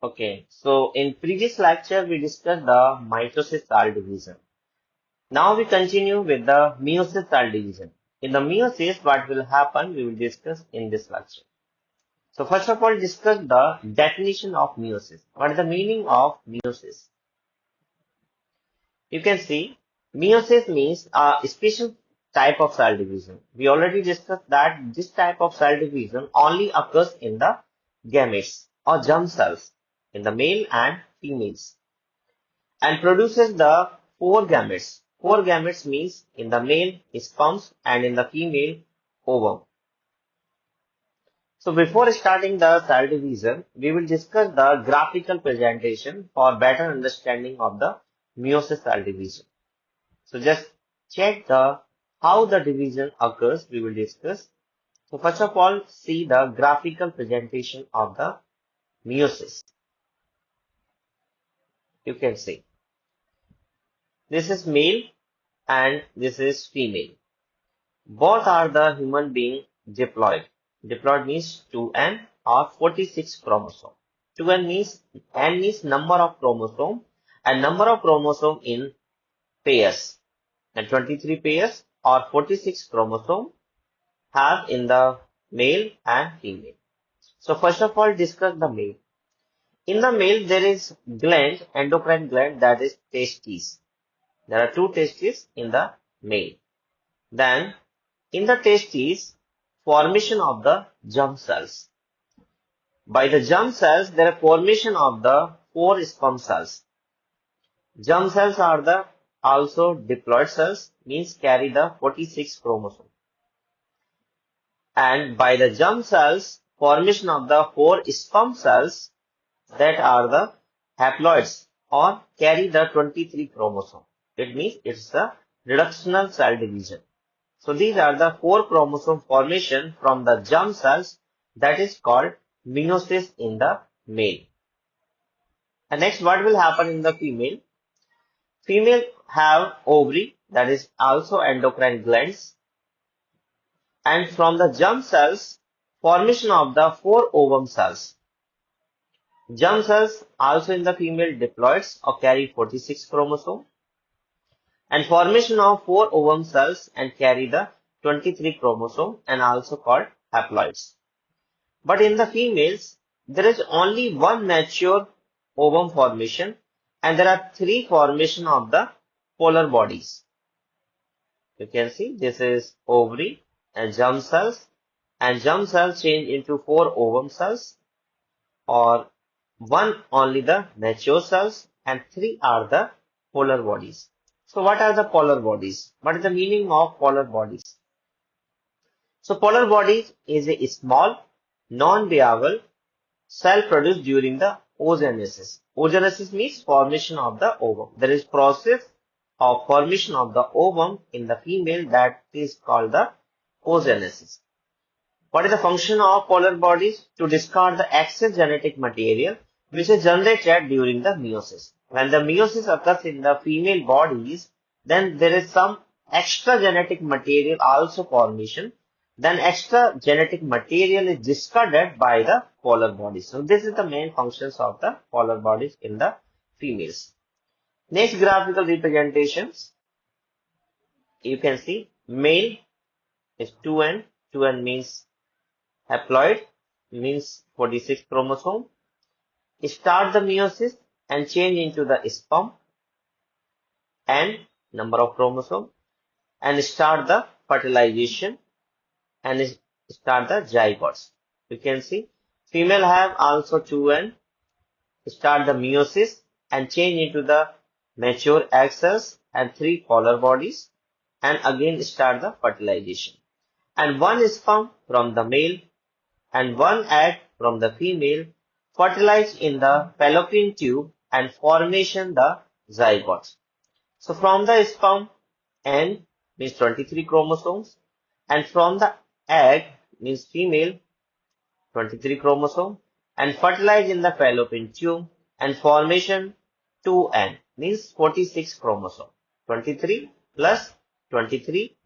Okay, so in previous lecture we discussed the mitosis cell division. Now we continue with the meiosis cell division. In the meiosis, what will happen we will discuss in this lecture. So first of all, discuss the definition of meiosis. What is the meaning of meiosis? You can see meiosis means a special type of cell division. We already discussed that this type of cell division only occurs in the gametes or germ cells in the male and females and produces the four gametes. Four gametes means in the male sperms and in the female ovum. So before starting the cell division, we will discuss the graphical presentation for better understanding of the meiosis cell division. So just check how the division occurs, we will discuss. So first of all, see the graphical presentation of the meiosis. You can see this is male and this is female. Both are the human being diploid. Diploid means 2n or 46 chromosome. 2n means n means number of chromosome and number of chromosome in pairs. And 23 pairs or 46 chromosome have in the male and female. So first of all, discuss the male. In the male, there is gland, endocrine gland, that is testes. There are two testes in the male. Then, in the testes, formation of the germ cells. By the germ cells, there are formation of the four sperm cells. Germ cells are the also diploid cells, means carry the 46 chromosome. And by the germ cells, formation of the four sperm cells that are the haploids or carry the 23 chromosome. It means it's the reductional cell division. So these are the four chromosome formation from the germ cells that is called meiosis in the male. And next, what will happen in the female? Female have ovary, that is also endocrine glands, and from the germ cells, formation of the four ovum cells. Germ cells also in the female diploids or carry 46 chromosome, and formation of four ovum cells and carry the 23 chromosome and also called haploids. But in the females, there is only one mature ovum formation and there are three formation of the polar bodies. You can see this is ovary and germ cells change into four ovum cells, or one only the mature cells and three are the polar bodies. So what are the polar bodies? What is the meaning of polar bodies? So polar bodies is a small, non-viable cell produced during the oogenesis. Oogenesis means formation of the ovum. There is process of formation of the ovum in the female that is called the oogenesis. What is the function of polar bodies? To discard the excess genetic material which is generated during the meiosis. When the meiosis occurs in the female bodies, then there is some extra genetic material also formation. Then extra genetic material is discarded by the polar bodies. So this is the main functions of the polar bodies in the females. Next graphical representations. You can see male is 2n. 2n means haploid, means 46 chromosome. Start the meiosis and change into the sperm and number of chromosome and start the fertilization and start the zygotes. You can see female have also 2n, start the meiosis and change into the mature egg cells and three polar bodies and again start the fertilization. And one sperm from the male and one egg from the female fertilized in the fallopian tube and formation the zygotes. So from the sperm, N means 23 chromosomes, and from the egg means female 23 chromosome, and fertilized in the fallopian tube and formation 2N means 46 chromosome. 23 plus 23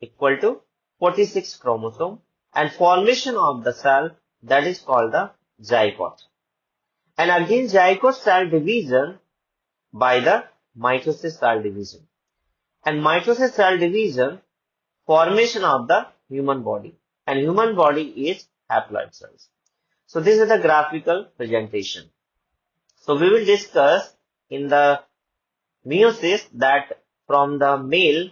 equal to 46 chromosome and formation of the cell that is called the zygote. And again zygote cell division by the mitosis cell division. And mitosis cell division, formation of the human body. And human body is haploid cells. So this is the graphical presentation. So we will discuss in the meiosis that from the male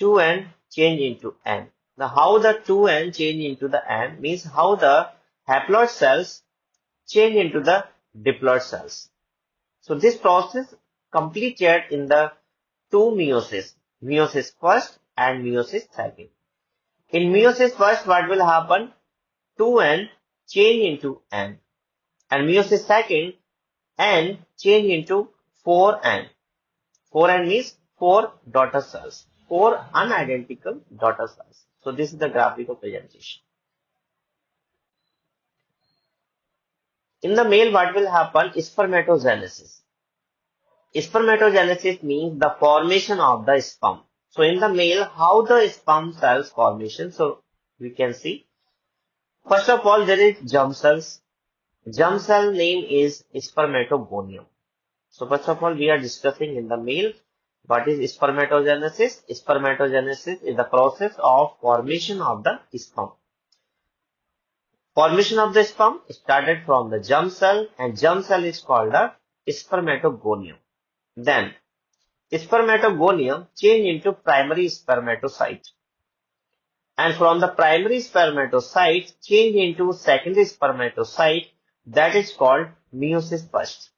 2n change into n. Now how the 2n change into the n means how the haploid cells change into the diploid cells. So this process completed in the two meiosis, meiosis first and meiosis second. In meiosis first, what will happen? 2n change into n, and meiosis second, n change into 4n. 4n means 4 daughter cells, 4 unidentical daughter cells. So this is the graphical presentation. In the male, what will happen? Spermatogenesis. Spermatogenesis means the formation of the sperm. So in the male, how the sperm cells formation? So we can see. First of all, there is germ cells. Germ cell name is spermatogonium. So first of all, we are discussing in the male what is spermatogenesis. Spermatogenesis is the process of formation of the sperm. Formation of the sperm started from the germ cell, and germ cell is called the spermatogonium. Then spermatogonium change into primary spermatocyte, and from the primary spermatocyte change into secondary spermatocyte, that is called meiosis first.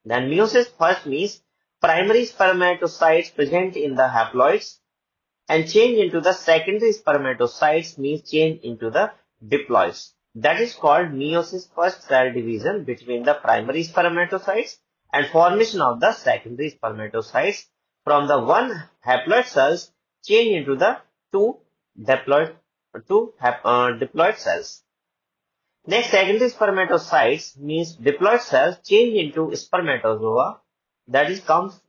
Then meiosis first means primary spermatocytes present in the haploids and change into the secondary spermatocytes means change into the diploids. That is called meiosis first cell division between the primary spermatocytes and formation of the secondary spermatocytes. From the one haploid cells change into the two diploid cells. Next, secondary spermatocytes means diploid cells change into spermatozoa. That is comes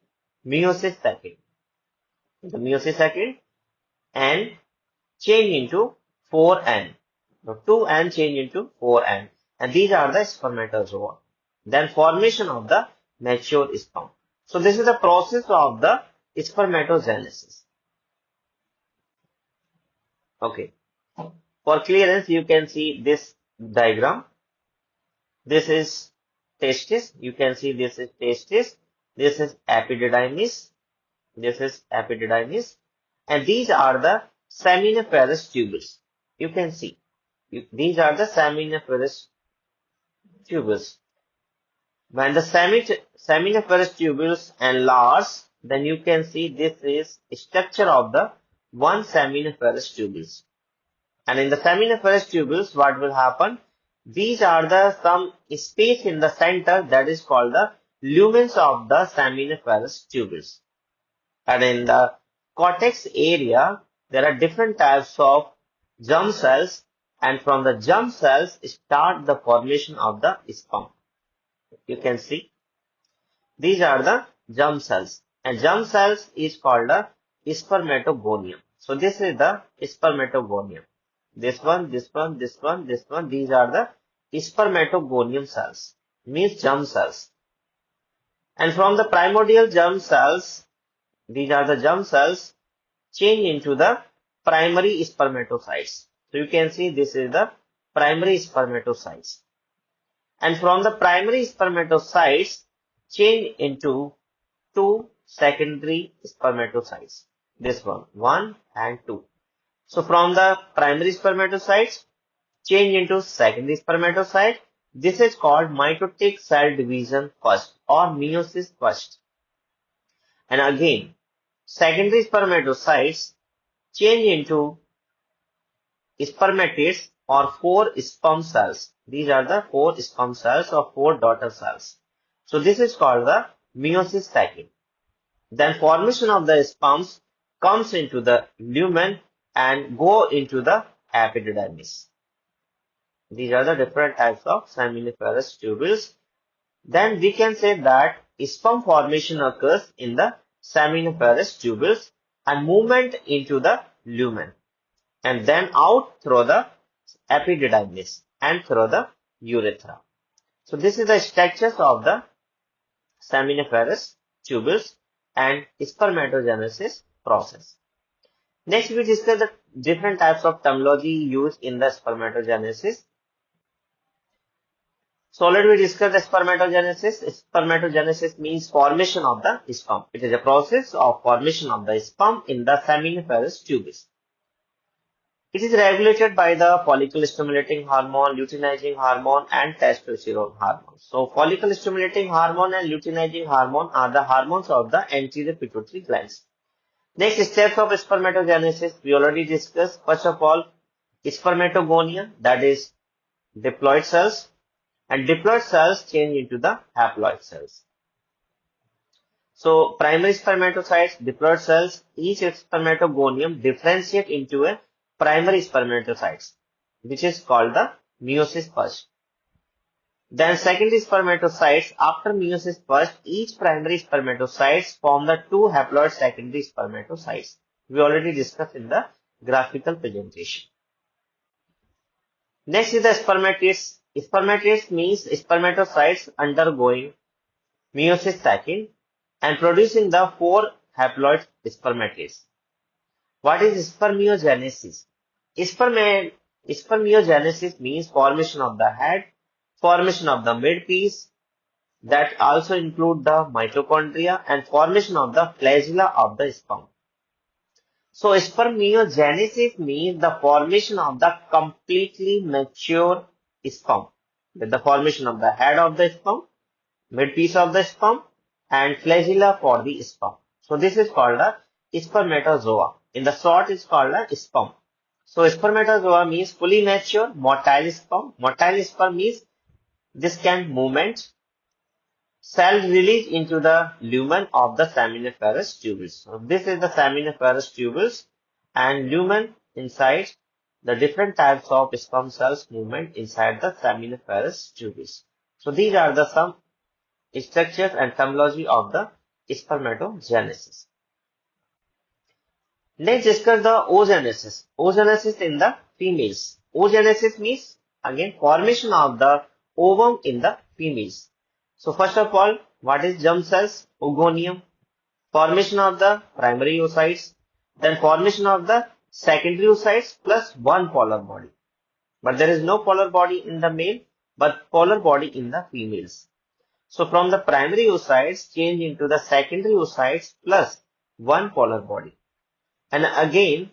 meiosis second. The meiosis second and change into 4n. So 2n change into 4n, and these are the spermatozoa. Then formation of the mature sperm. So this is the process of the spermatogenesis. Okay. For clearance, you can see this diagram. This is testis. You can see this is testis. This is epididymis. This is epididymis. And these are the seminiferous tubules. You can see. These are the seminiferous tubules. When the seminiferous tubules enlarge, then you can see this is structure of the one seminiferous tubules. And in the seminiferous tubules, what will happen? These are the some space in the center that is called the lumens of the seminiferous tubules. And in the cortex area, there are different types of germ cells, and from the germ cells start the formation of the sperm. You can see these are the germ cells, and germ cells is called the spermatogonium. So this is the spermatogonium. This one, this one, this one, this one, these are the spermatogonium cells, means germ cells. And from the primordial germ cells, these are the germ cells, change into the primary spermatocytes. So you can see this is the primary spermatocytes. And from the primary spermatocytes, change into two secondary spermatocytes. This one, 1 and 2. So from the primary spermatocytes, change into secondary spermatocyte. This is called mitotic cell division first or meiosis first. And again, secondary spermatocytes change into spermatids or 4 sperm cells. These are the 4 sperm cells or 4 daughter cells. So this is called the meiosis second. Then formation of the sperms comes into the lumen and go into the epididymis. These are the different types of seminiferous tubules. Then we can say that sperm formation occurs in the seminiferous tubules and movement into the lumen, and then out through the epididymis and through the urethra. So this is the structures of the seminiferous tubules and spermatogenesis process. Next, we discuss the different types of terminology used in the spermatogenesis. So already we discussed the spermatogenesis. Spermatogenesis means formation of the sperm. It is a process of formation of the sperm in the seminiferous tubules. It is regulated by the follicle stimulating hormone, luteinizing hormone, and testosterone hormone. So follicle stimulating hormone and luteinizing hormone are the hormones of the anterior pituitary glands. Next, steps of spermatogenesis we already discussed. First of all, spermatogonia, that is diploid cells, and diploid cells change into the haploid cells. So primary spermatocytes, diploid cells, each spermatogonium differentiate into a primary spermatocytes, which is called the meiosis first. Then secondary spermatocytes, after meiosis first, each primary spermatocytes form the two haploid secondary spermatocytes. We already discussed in the graphical presentation. Next is the spermatids. Spermatids means spermatocytes undergoing meiosis second and producing the four haploid spermatids. What is spermiogenesis? Spermiogenesis means formation of the head, formation of the midpiece, that also include the mitochondria, and formation of the flagella of the sperm. So spermiogenesis means the formation of the completely mature sperm, with the formation of the head of the sperm, midpiece of the sperm, and flagella for the sperm. So this is called a spermatozoa. In the short, it's called a sperm. So spermatozoa means fully mature motile sperm. Motile sperm means this can movement. Cell release into the lumen of the seminiferous tubules. So this is the seminiferous tubules and lumen inside the different types of sperm cells movement inside the seminiferous tubules. So these are the some structures and terminology of the spermatogenesis. Let's discuss the oogenesis. Oogenesis in the females. Oogenesis means again formation of the ovum in the females. So first of all, what is germ cells? Oogonium. Formation of the primary oocytes. Then formation of the secondary oocytes plus one polar body. But there is no polar body in the male, but polar body in the females. So from the primary oocytes change into the secondary oocytes plus one polar body. And again,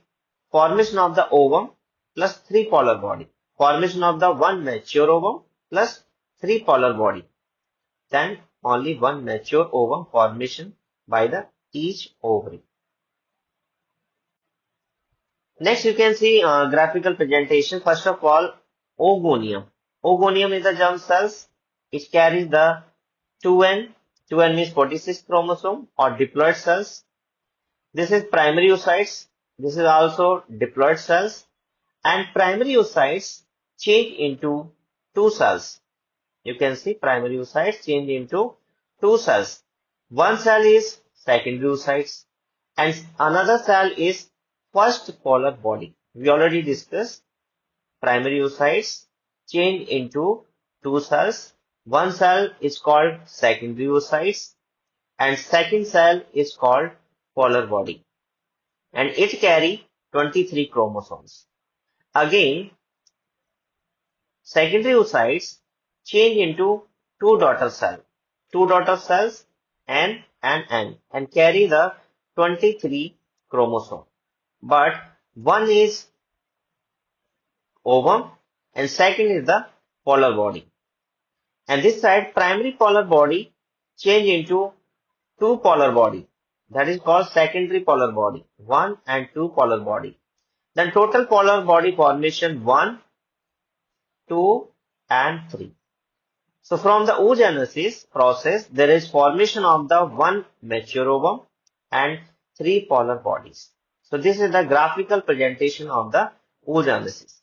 formation of the ovum plus three polar body. Formation of the one mature ovum plus three polar body. Then only one mature ovum formation by the each ovary. Next, you can see graphical presentation. First of all, oogonium. Oogonium is the germ cells. It carries the 2N. 2N means 46 chromosome or diploid cells. This is primary oocytes. This is also diploid cells. And primary oocytes change into two cells. You can see primary oocytes change into two cells. One cell is secondary oocytes and another cell is first polar body. We already discussed primary oocytes change into two cells. One cell is called secondary oocytes and second cell is called polar body. And it carry 23 chromosomes. Again, secondary oocytes change into two daughter cells N and N and carry the 23 chromosome. But one is ovum and second is the polar body. And this side primary polar body change into two polar body. That is called secondary polar body. 1 and 2 polar body. Then total polar body formation 1, 2 and 3. So from the oogenesis process, there is formation of the one mature ovum and three polar bodies. So this is the graphical presentation of the oogenesis.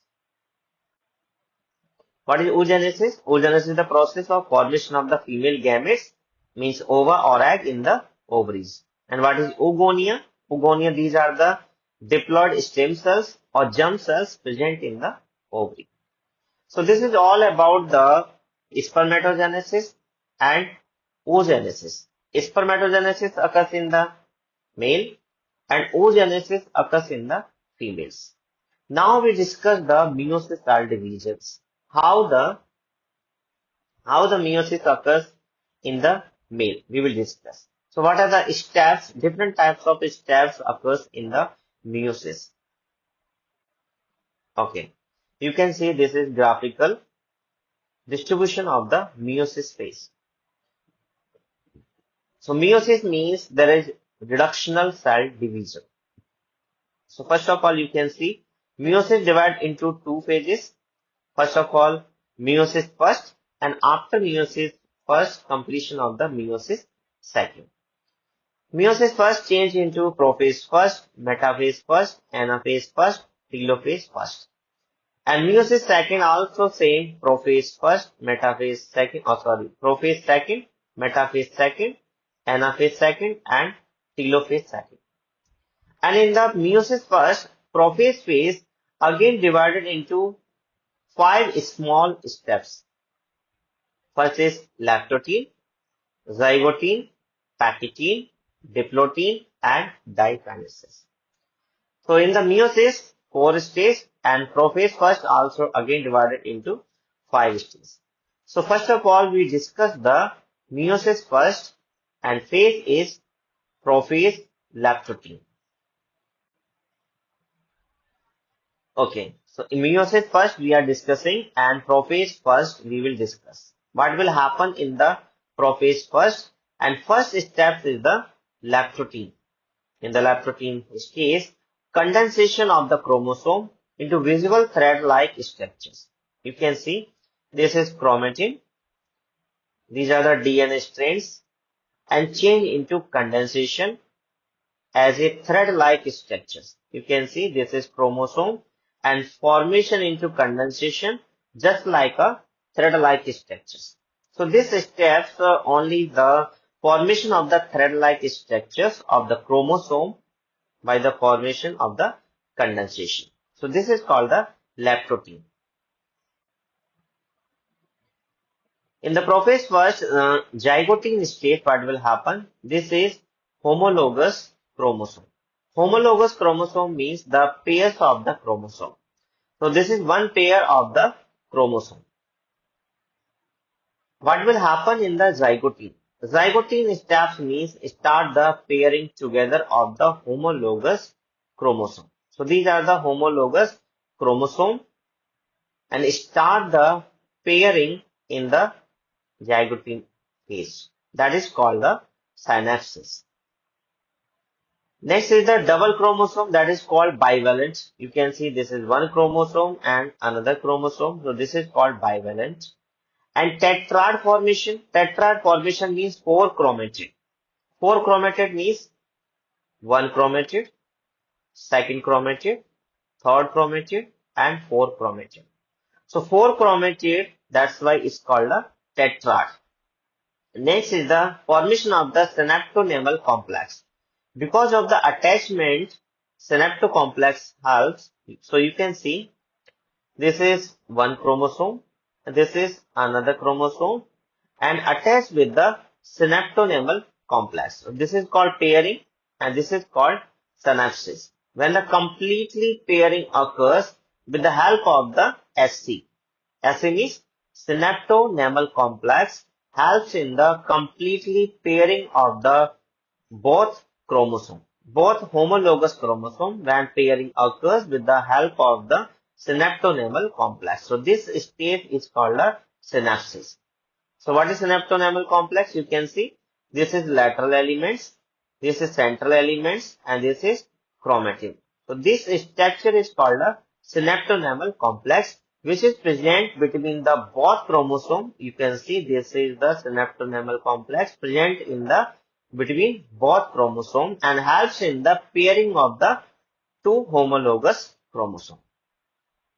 What is oogenesis? Oogenesis is the process of formation of the female gametes, means ova or egg in the ovaries. And what is oogonia? Oogonia, these are the diploid stem cells or germ cells present in the ovary. So this is all about the spermatogenesis and oogenesis. Spermatogenesis occurs in the male and oogenesis occurs in the females. Now we discuss the meiosis cell divisions. How the meiosis occurs in the male, we will discuss. So what are the steps? Different types of steps occurs in the meiosis. Okay, you can see this is graphical distribution of the meiosis phase. So meiosis means there is reductional cell division. So first of all, you can see meiosis divided into two phases. First of all, meiosis first, and after meiosis first, completion of the meiosis second. Meiosis first change into prophase first, metaphase first, anaphase first, telophase first. And meiosis second also same, prophase first, metaphase second, prophase second, metaphase second, anaphase second, and telophase second. And in the meiosis first, prophase phase again divided into 5 small steps. First is lactotine, zygotine, pachytine, diplotin, and dikinesis. So in the meiosis, 4 stages, and prophase first also again divided into 5 stages. So first of all, we discuss the meiosis first, and phase is prophase lactotine. Okay, so in meiosis first we are discussing, and prophase first we will discuss. What will happen in the prophase first? And first step is the lactotine. In the lactotine stage, condensation of the chromosome into visible thread-like structures. You can see this is chromatin. These are the DNA strands, and change into condensation as a thread-like structures. You can see this is chromosome and formation into condensation just like a thread-like structures. So this steps only the formation of the thread-like structures of the chromosome by the formation of the condensation. So this is called the lactotine. In the prophase first, zygotine state, what will happen? This is homologous chromosome. Homologous chromosome means the pairs of the chromosome. So this is one pair of the chromosome. What will happen in the zygotine? Zygotine steps means start the pairing together of the homologous chromosome. So these are the homologous chromosome and start the pairing in the zygotine phase. That is called the synapsis. Next is the double chromosome, that is called bivalent. You can see this is one chromosome and another chromosome. So this is called bivalent. And tetrad formation. Tetrad formation means 4 chromatid. 4 chromatid means 1 chromatid, second chromatid, third chromatid, and 4 chromatid. So 4 chromatid, that's why it's called a tetrad. Next is the formation of the synaptonemal complex. Because of the attachment, synaptocomplex helps. So you can see this is one chromosome, this is another chromosome, and attached with the synaptonemal complex. So this is called pairing, and this is called synapsis. When the completely pairing occurs with the help of the SC. SC means synaptonemal complex helps in the completely pairing of the both chromosome. Both homologous chromosome when pairing occurs with the help of the synaptonemal complex. So this state is called a synapsis. So what is synaptonemal complex? You can see this is lateral elements, this is central elements, and this is chromatin. So this structure is called a synaptonemal complex, which is present between the both chromosome. You can see this is the synaptonemal complex present in the between both chromosome and helps in the pairing of the two homologous chromosome.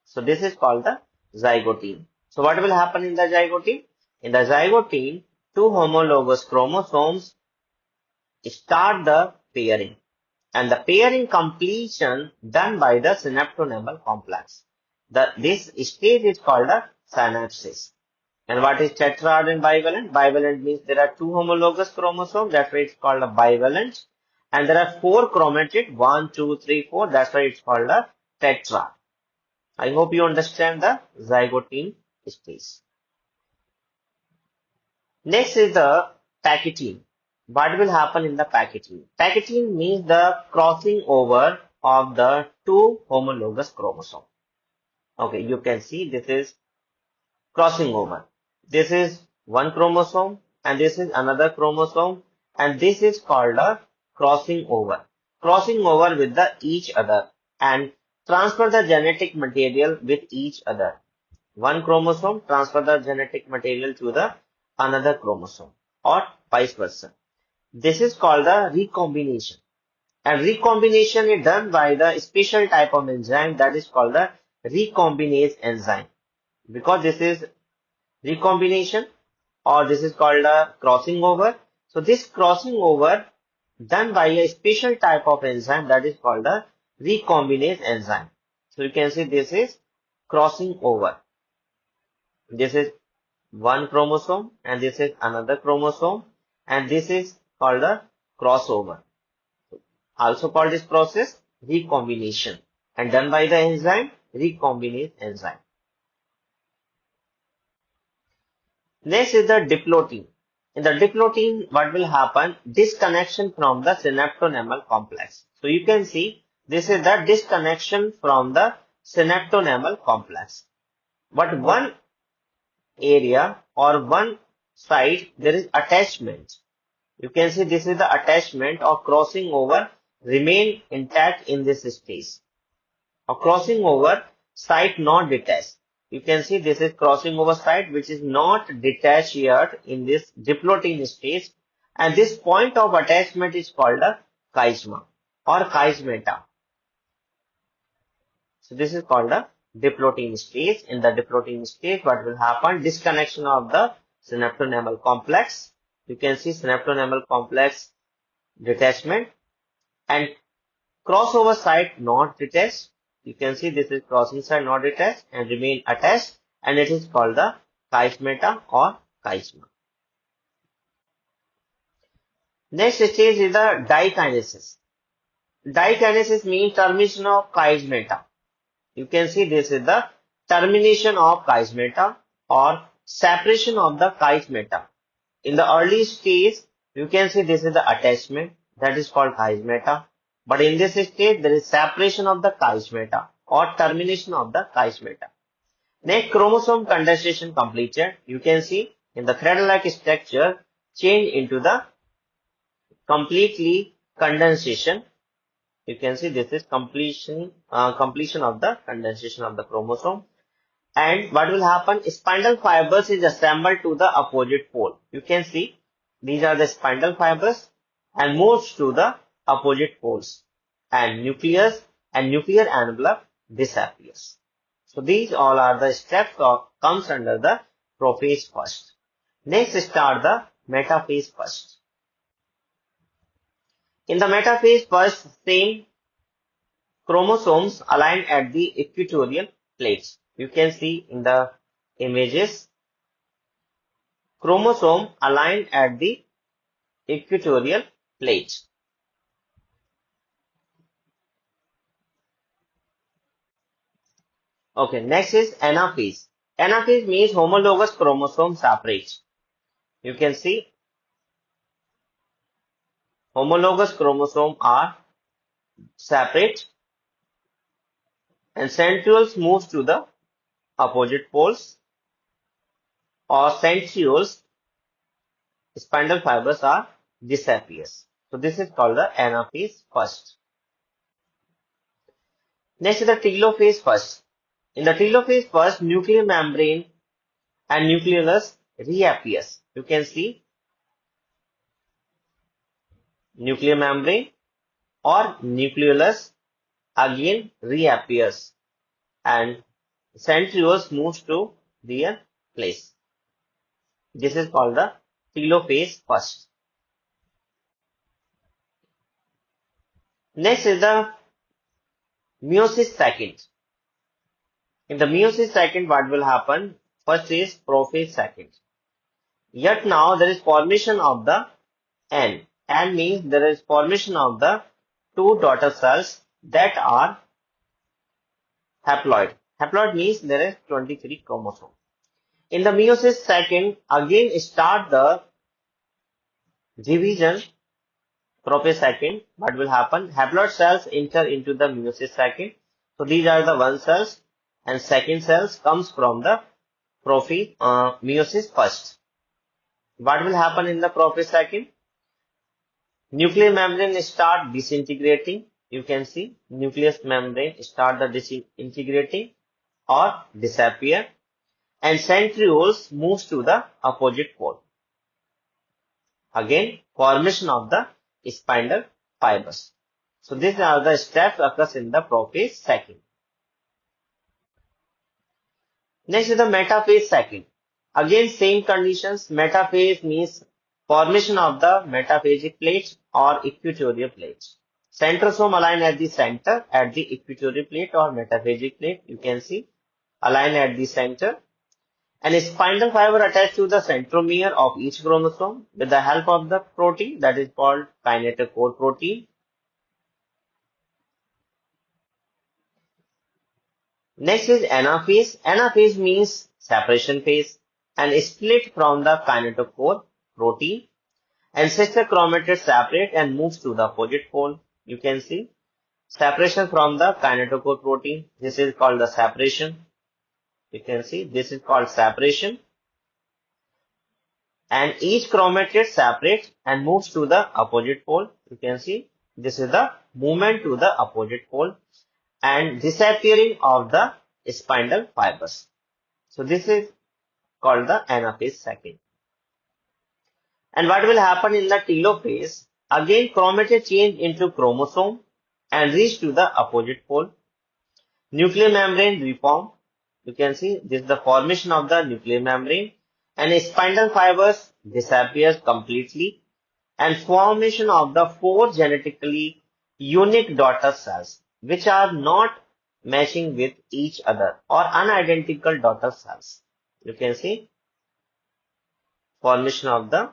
So this is called the zygotine. So what will happen in the zygotine? In the zygotine, two homologous chromosomes start the pairing, and the pairing completion done by the synaptonemal complex. This stage is called a synapsis. And what is tetrad and bivalent? Bivalent means there are two homologous chromosomes, that's why it's called a bivalent. And there are four chromatid, 1, 2, 3, 4, that's why it's called a tetrad. I hope you understand the zygotine stage. Next is the packaging. What will happen in the packaging? Packaging means the crossing over of the two homologous chromosomes. Okay, you can see this is crossing over. This is one chromosome and this is another chromosome, and this is called a crossing over. Crossing over with the each other and transfer the genetic material with each other. One chromosome transfer the genetic material to the another chromosome or vice versa. This is called the recombination. And recombination is done by the special type of enzyme that is called the recombinase enzyme. Because this is recombination or this is called a crossing over. So this crossing over done by a special type of enzyme that is called the recombinase enzyme. So you can see this is crossing over. This is one chromosome and this is another chromosome, and this is called a crossover. Also called this process recombination and done by the enzyme recombinase enzyme. Next is the diplotin. In the diplotin, what will happen? Disconnection from the synaptonemal complex. So you can see this is the disconnection from the synaptonemal complex. But one area or one side there is attachment. You can see this is the attachment or crossing over remain intact in this stage. Or crossing over site not detached. You can see this is crossing over site which is not detached yet in this diplotin stage, and this point of attachment is called a chiasma or chiasmata. So this is called a diplotin stage. In the diplotin stage, what will happen? Disconnection of the synaptonemal complex. You can see synaptonemal complex detachment and crossover site not detached. You can see this is crossing site not detached and remain attached, and it is called the chiasmata or chiasma. Next stage is the dikinesis. Dikinesis means termination of chiasmata. You can see this is the termination of chiasmata or separation of the chiasmata. In the early stage, you can see this is the attachment that is called chiasmata. But in this stage, there is separation of the chiasmata or termination of the chiasmata. Next, chromosome condensation completed. You can see in the thread-like structure change into the completely condensation. You can see this is completion of the condensation of the chromosome. And what will happen? Spindle fibers is assembled to the opposite pole. You can see these are the spindle fibers and moves to the opposite poles. And nucleus and nuclear envelope disappears. So these all are the steps of comes under the prophase first. Next start the metaphase first. In the metaphase first, same chromosomes align at the equatorial plates. You can see in the images, chromosome aligned at the equatorial plate. Okay, next is anaphase. Anaphase means homologous chromosome separate. You can see homologous chromosome are separate and centrioles moves to the opposite poles, or centrioles spindle fibers are disappears. So this is called the anaphase first. Next is the telophase first. In the telophase first, nuclear membrane and nucleolus reappears. You can see nuclear membrane or nucleolus again reappears and centrioles moves to their place. This is called the telophase first. Next is the meiosis second. In the meiosis second, what will happen? First is prophase, second. Yet now there is formation of the N. N means there is formation of the two daughter cells that are haploid. Haploid means there is 23 chromosomes. In the meiosis second, again start the division. Prophase second, what will happen? Haploid cells enter into the meiosis second. So these are the one cells, and second cells comes from the meiosis first. What will happen in the prophase second? Nuclear membrane start disintegrating. You can see nucleus membrane start the disintegrating or disappear, and centrioles moves to the opposite pole. Again, formation of the spindle fibers. So these are the steps occurs in the prophase second. Next is the metaphase second. Again, same conditions. Metaphase means formation of the metaphasic plate or equatorial plate. Centrosome align at the center at the equatorial plate or metaphasic plate. You can see align at the center. And a spindle fiber attached to the centromere of each chromosome with the help of the protein that is called kinetochore protein. Next is anaphase. Anaphase means separation phase and split from the kinetochore protein, and sister chromatids separate and moves to the opposite pole. You can see separation from the kinetochore protein. This is called the separation. You can see this is called separation. And each chromatid separates and moves to the opposite pole. You can see this is the movement to the opposite pole and disappearing of the spindle fibers. So this is called the anaphase second. And what will happen in the telophase? Again, chromatid change into chromosome and reach to the opposite pole. Nuclear membrane reform. You can see this is the formation of the nuclear membrane, and spindle fibers disappears completely, and formation of the four genetically unique daughter cells which are not matching with each other or unidentical daughter cells. You can see formation of the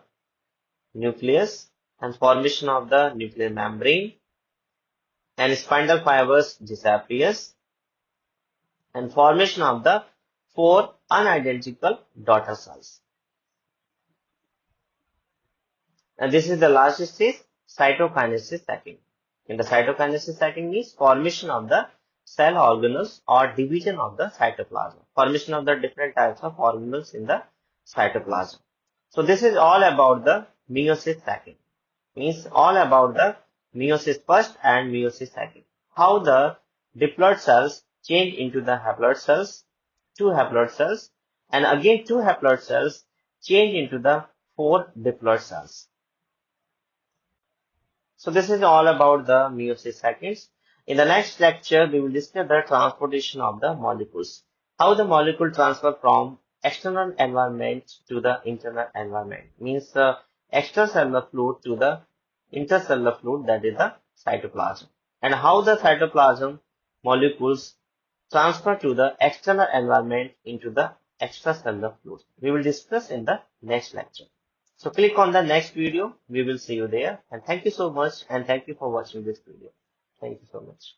nucleus and formation of the nuclear membrane, and spindle fibers disappears, and formation of the four unidentical daughter cells. And this is the last stage, cytokinesis second. In the cytokinesis second means formation of the cell organelles or division of the cytoplasm. Formation of the different types of organelles in the cytoplasm. So this is all about the meiosis second. Means all about the meiosis first and meiosis second. How the diploid cells change into the haploid cells, two haploid cells, and again two haploid cells change into the four diploid cells. So this is all about the meiosis seconds. In the next lecture, we will discuss the transportation of the molecules. How the molecule transfer from external environment to the internal environment. Means extracellular fluid to the intercellular fluid, that is the cytoplasm. And how the cytoplasm molecules transfer to the external environment into the extracellular fluid. We will discuss in the next lecture. So click on the next video. We will see you there. And thank you so much. And thank you for watching this video. Thank you so much.